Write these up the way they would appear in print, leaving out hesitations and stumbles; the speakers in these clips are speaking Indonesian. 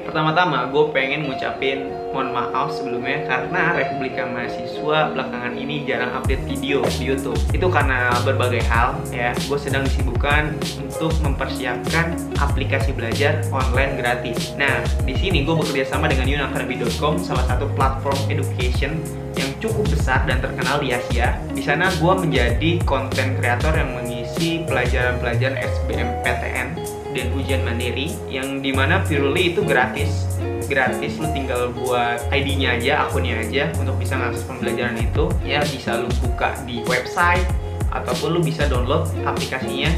pertama-tama gue pengen ngucapin mohon maaf sebelumnya karena Republika Mahasiswa belakangan ini jarang update video di YouTube. Itu karena berbagai hal ya. Gue sedang disibukkan untuk mempersiapkan aplikasi belajar online gratis. Nah, di sini gue bekerja sama dengan yunacademy.com, salah satu platform education yang cukup besar dan terkenal di Asia. Di sana gue menjadi konten kreator yang mengisi pelajaran-pelajaran SBMPTN dan ujian mandiri, yang dimana purely itu gratis. Lu tinggal buat ID-nya aja, akunnya aja untuk bisa mengakses pembelajaran itu. Ya bisa lu buka di website ataupun lu bisa download aplikasinya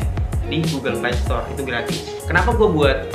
di Google Play Store, itu gratis. Kenapa gue buat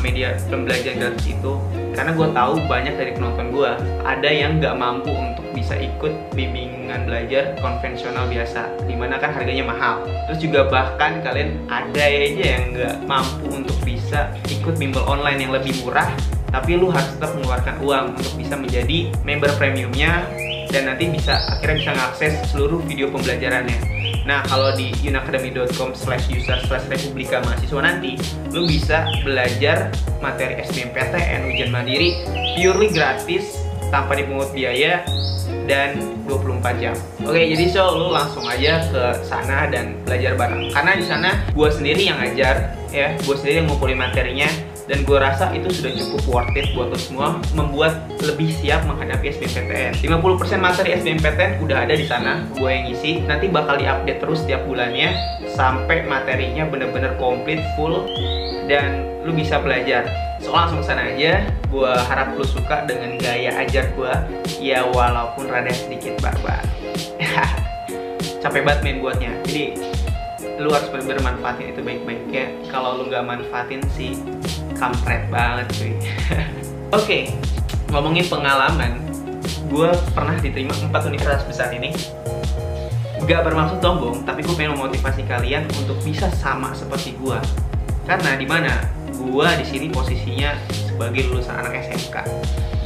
media pembelajaran gratis itu? Karena gue tahu banyak dari penonton gue ada yang nggak mampu untuk bisa ikut bimbingan belajar konvensional biasa, dimana kan harganya mahal. Terus juga bahkan kalian ada aja yang nggak mampu untuk bisa ikut bimbel online yang lebih murah, tapi lu harus tetap mengeluarkan uang untuk bisa menjadi member premiumnya dan nanti akhirnya bisa mengakses seluruh video pembelajarannya. Nah, kalau di yunacademy.com/user/Republika Mahasiswa nanti, lu bisa belajar materi SBMPTN ujian mandiri purely gratis tanpa dipungut biaya dan 24 jam. Oke, jadi lu langsung aja ke sana dan belajar bareng. Karena di sana gue sendiri yang ngajar ya, gue sendiri yang ngumpulin materinya, dan gue rasa itu sudah cukup worth it buat lo semua membuat lebih siap menghadapi SBMPTN. 50% materi SBMPTN udah ada di sana, gue yang ngisi. Nanti bakal diupdate terus setiap bulannya sampai materinya bener-bener komplit, full, dan lu bisa belajar. So langsung sana aja. Gue harap lu suka dengan gaya ajar gue, ya walaupun rada sedikit barbar. Capek banget main buatnya. Jadi lu harus bener-bener manfaatin itu baik-baiknya. Kalau lu nggak manfaatin sih kampret banget cuy. Oke, ngomongin pengalaman, gue pernah diterima 4 universitas besar ini. Gak bermaksud sombong, tapi gue pengen memotivasi kalian untuk bisa sama seperti gue. Karena di mana gue di sini posisinya sebagai lulusan anak SMK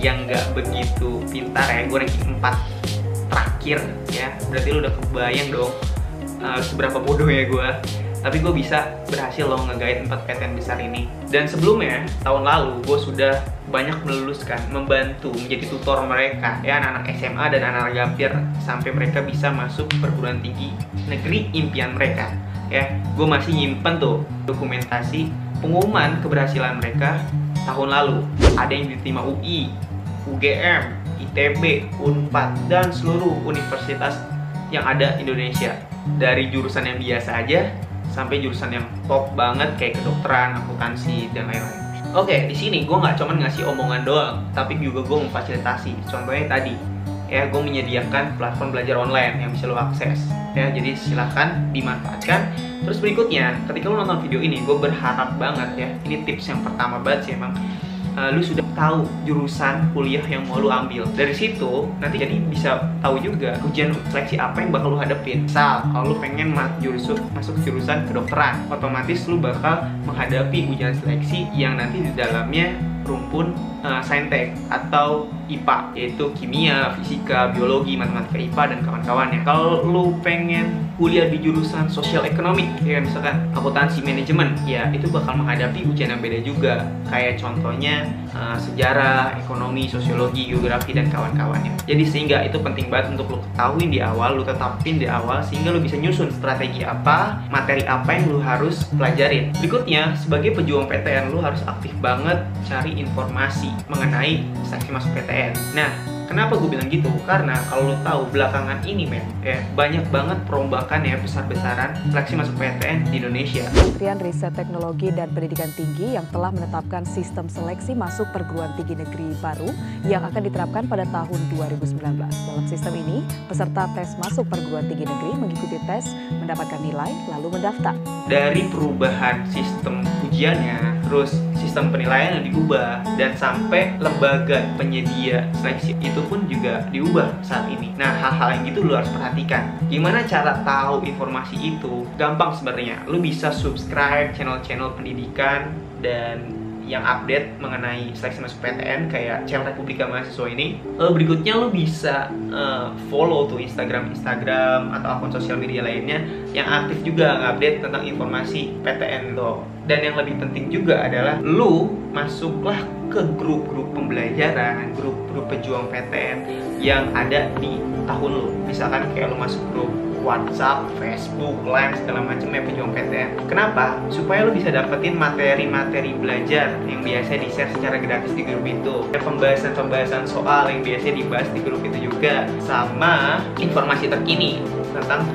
yang gak begitu pintar ya. Gue ranking 4 terakhir ya. Berarti lu udah kebayang dong seberapa bodohnya gue. Tapi gue bisa berhasil loh nge-guide 4 PTN besar ini. Dan sebelumnya, tahun lalu gue sudah banyak meluluskan, membantu menjadi tutor mereka ya, anak-anak SMA dan anak-anak gapir, sampai mereka bisa masuk perguruan tinggi negeri impian mereka ya. Gue masih nyimpen tuh dokumentasi pengumuman keberhasilan mereka tahun lalu. Ada yang diterima UI, UGM, ITB, Unpad, dan seluruh universitas yang ada di Indonesia. Dari jurusan yang biasa aja sampai jurusan yang top banget kayak kedokteran, akuntansi, dan lain-lain. Oke, di sini gue nggak cuma ngasih omongan doang, tapi juga gue memfasilitasi. Contohnya tadi, ya gue menyediakan platform belajar online yang bisa lo akses. Ya, jadi silahkan dimanfaatkan. Terus berikutnya, ketika lo nonton video ini, gue berharap banget ya, ini tips yang pertama banget sih emang, lu sudah tahu jurusan kuliah yang mau lu ambil. Dari situ nanti jadi bisa tahu juga ujian seleksi apa yang bakal lu hadapin. Misal kalau lu pengen masuk jurusan kedokteran, otomatis lu bakal menghadapi ujian seleksi yang nanti di dalamnya rumpun saintek atau IPA, yaitu kimia, fisika, biologi, matematika, IPA, dan kawan-kawannya. Kalau lu pengen kuliah di jurusan sosial ekonomi, ya misalkan akuntansi manajemen, ya itu bakal menghadapi ujian yang beda juga. Kayak contohnya sejarah, ekonomi, sosiologi, geografi, dan kawan-kawannya. Jadi sehingga itu penting banget untuk lu ketahuin di awal, lu tetapin di awal, sehingga lu bisa nyusun strategi apa, materi apa yang lu harus pelajarin. Berikutnya, sebagai pejuang PTN, lu harus aktif banget cari informasi mengenai seleksi masuk PTN. Nah, kenapa gue bilang gitu? Karena kalau lo tahu belakangan ini banyak banget perombakan ya, besar-besaran seleksi masuk PTN di Indonesia. Kementerian Riset Teknologi dan Pendidikan Tinggi yang telah menetapkan sistem seleksi masuk perguruan tinggi negeri baru yang akan diterapkan pada tahun 2019. Dalam sistem ini, peserta tes masuk perguruan tinggi negeri mengikuti tes, mendapatkan nilai, lalu mendaftar. Dari perubahan sistem ujiannya, terus sistem penilaian yang diubah, dan sampai lembaga penyedia seleksi itu pun juga diubah saat ini. Nah, hal-hal yang gitu lu harus perhatikan. Gimana cara tahu informasi itu? Gampang sebenarnya. Lu bisa subscribe channel-channel pendidikan dan yang update mengenai seleksi masuk PTN kayak channel Republika Mahasiswa ini. Berikutnya lo bisa follow tuh Instagram atau akun sosial media lainnya yang aktif juga ngupdate tentang informasi PTN lo. Dan yang lebih penting juga adalah lo masuklah ke grup-grup pembelajaran, grup-grup pejuang PTN yang ada di tahun lo. Misalkan kayak lo masuk grup WhatsApp, Facebook, Line, segala macamnya pejuang PTN. Kenapa? Supaya lo bisa dapetin materi-materi belajar yang biasa di-share secara gratis di grup itu. Pembahasan-pembahasan soal yang biasa dibahas di grup itu juga. Sama informasi terkini tentang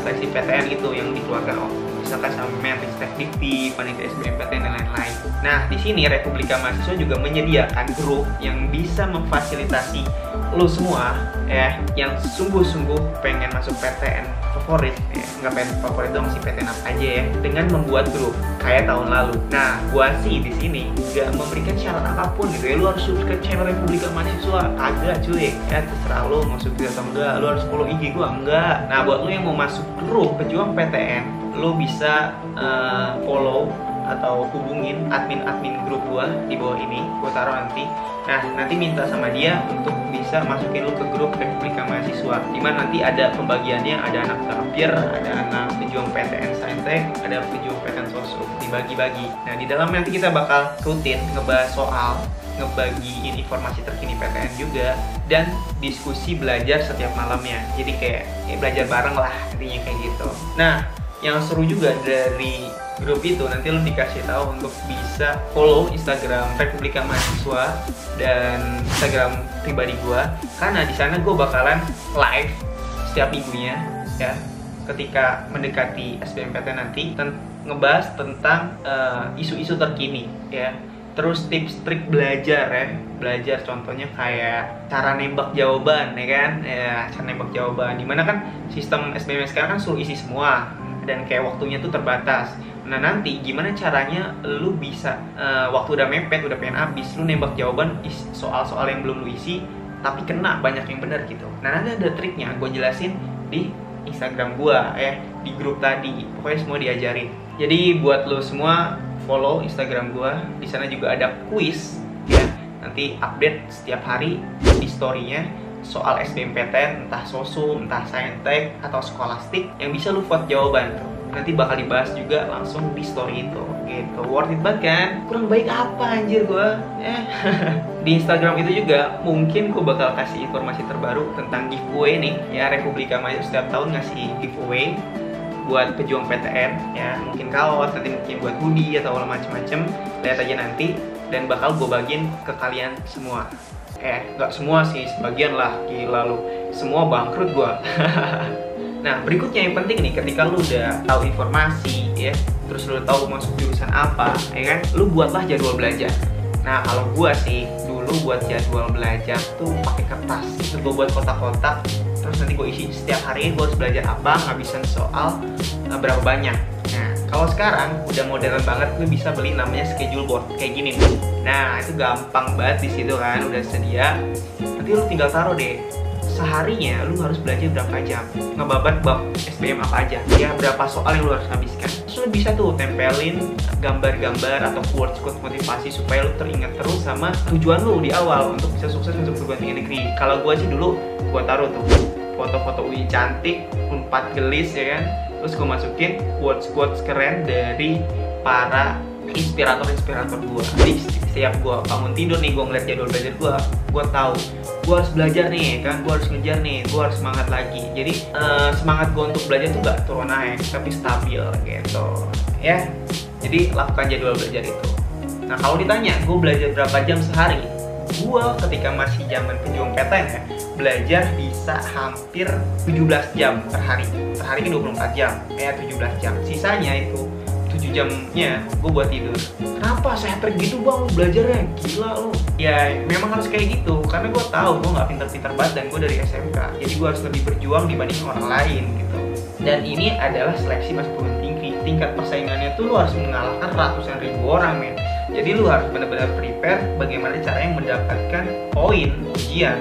seleksi PTN itu yang dikeluarkan misalkan sama Menristek Dikti, Panitia SBMPTN dan lain-lain. Nah, di sini Republika Mahasiswa juga menyediakan grup yang bisa memfasilitasi lo semua ya yang sungguh-sungguh pengen masuk PTN favorit, nggak pengen favorit dong sih, PTN apa aja ya, dengan membuat grup kayak tahun lalu. Nah, gua sih di sini nggak memberikan syarat apapun gitu ya. Lo harus subscribe channel Republika Mahasiswa, kagak cuy. Ya terserah lo mau subscribe atau enggak. Lo harus follow IG gua, enggak. Nah, buat lo yang mau masuk grup pejuang PTN, lo bisa follow atau hubungin admin grup gua di bawah ini, gua taruh nanti. Nah, nanti minta sama dia untuk bisa masukin lu ke grup Republika Mahasiswa, dimana nanti ada pembagiannya, ada anak Tapir, ada anak pejuang PTN Saintek, ada pejuang PTN Sosum, dibagi-bagi. Nah, di dalam nanti kita bakal rutin ngebahas soal, ngebagiin informasi terkini PTN juga, dan diskusi belajar setiap malamnya. Jadi kayak belajar bareng lah, intinya kayak gitu. Nah, yang seru juga dari grup itu nanti lo dikasih tahu untuk bisa follow Instagram Republika Mahasiswa dan Instagram pribadi gua, karena di sana gua bakalan live setiap minggunya ya ketika mendekati SBMPTN nanti, ngebahas tentang isu-isu terkini ya. Terus tips trik belajar ya, belajar contohnya kayak cara nembak jawaban ya kan, ya cara nembak jawaban. Dimana kan sistem SBM sekarang kan suruh isi semua dan kayak waktunya tuh terbatas. Nah, nanti gimana caranya lu bisa waktu udah mepet, udah pengen habis, lu nembak jawaban soal-soal yang belum lu isi tapi kena banyak yang benar gitu. Nah, nanti ada triknya, gue jelasin di Instagram gue di grup tadi. Pokoknya semua diajarin. Jadi buat lu semua follow Instagram gue, di sana juga ada quiz ya. Nanti update setiap hari di story-nya soal SBMPTN, entah Sosum, entah Saintek, atau Skolastik yang bisa lu vote jawaban tuh. Nanti bakal dibahas juga langsung di story itu gitu. Worth it banget kan? Kurang baik apa anjir gua? Di Instagram itu juga mungkin gua bakal kasih informasi terbaru tentang giveaway nih ya. Republika Mahasiswa setiap tahun ngasih giveaway buat pejuang PTN ya, mungkin kaos, nanti mungkin buat hoodie atau macam-macam. Lihat aja nanti, dan bakal gue bagiin ke kalian semua. Nggak semua sih, sebagian lah, gila lu, semua bangkrut gue. Nah, berikutnya yang penting nih, ketika lu udah tahu informasi ya, terus lu tahu masuk jurusan apa ya kan, lu buatlah jadwal belajar. Nah, kalau gue sih dulu buat jadwal belajar tuh pakai kertas, itu gue buat kotak-kotak, terus nanti gue isi setiap hari gue harus belajar apa, ngabisin soal berapa banyak. Nah, kalau sekarang udah modern banget, lu bisa beli namanya schedule board kayak gini nih. Nah, itu gampang banget di situ kan, udah sedia. Nanti lu tinggal taruh deh, seharinya lu harus belajar berapa jam, ngebabat bab SBM apa aja ya, berapa soal yang lu harus habiskan. Terus lu bisa tuh tempelin gambar-gambar atau quotes-quotes motivasi supaya lu teringat terus sama tujuan lu di awal untuk bisa sukses untuk perguruan tinggi negeri. Kalau gue sih dulu gue taruh tuh foto-foto UI cantik, 4 gelis ya kan, terus gue masukin quotes-quotes keren dari para inspirator gue. Jadi setiap gue bangun tidur nih, gue ngeliat jadwal belajar gue tahu gue harus belajar nih kan, gue harus ngejar nih, gue harus semangat lagi. Jadi semangat gue untuk belajar tuh gak turun naik, tapi stabil gitu ya. Jadi lakukan jadwal belajar itu. Nah, kalau ditanya gue belajar berapa jam sehari, gue ketika masih zaman pejuang PTN ya, belajar bisa hampir 17 jam per hari. Per hari kan 24 jam, ya 17 jam. Sisanya itu 7 jamnya gue buat tidur. Kenapa saya gitu bang belajarnya? Gila lu. Ya memang harus kayak gitu, karena gue tahu gue gak pinter-pinter banget dan gue dari SMK. Jadi gue harus lebih berjuang dibanding orang lain gitu. Dan ini adalah seleksi masuk perguruan tinggi. Tingkat persaingannya tuh lu harus mengalahkan ratusan ribu orang men. Jadi lu harus benar-benar prepare bagaimana caranya mendapatkan poin ujian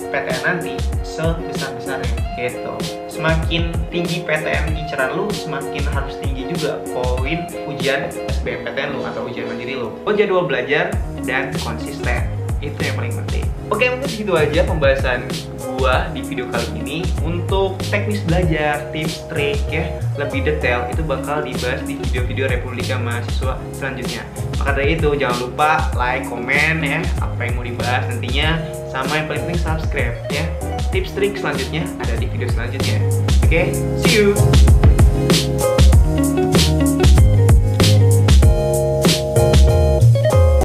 PTN nanti sebesar-besarnya gitu. Semakin tinggi PTN inceran lu, semakin harus tinggi juga poin ujian SBMPTN lu atau ujian mandiri lu. Jadwal belajar dan konsisten, itu yang paling penting. Oke, mungkin segitu aja pembahasan gua di video kali ini. Untuk teknis belajar, tips, trik ya lebih detail itu bakal dibahas di video-video Republika Mahasiswa selanjutnya. Maka dari itu jangan lupa like, komen ya apa yang mau dibahas nantinya, sama yang paling penting subscribe ya. Tips trik selanjutnya ada di video selanjutnya. Oke, see you.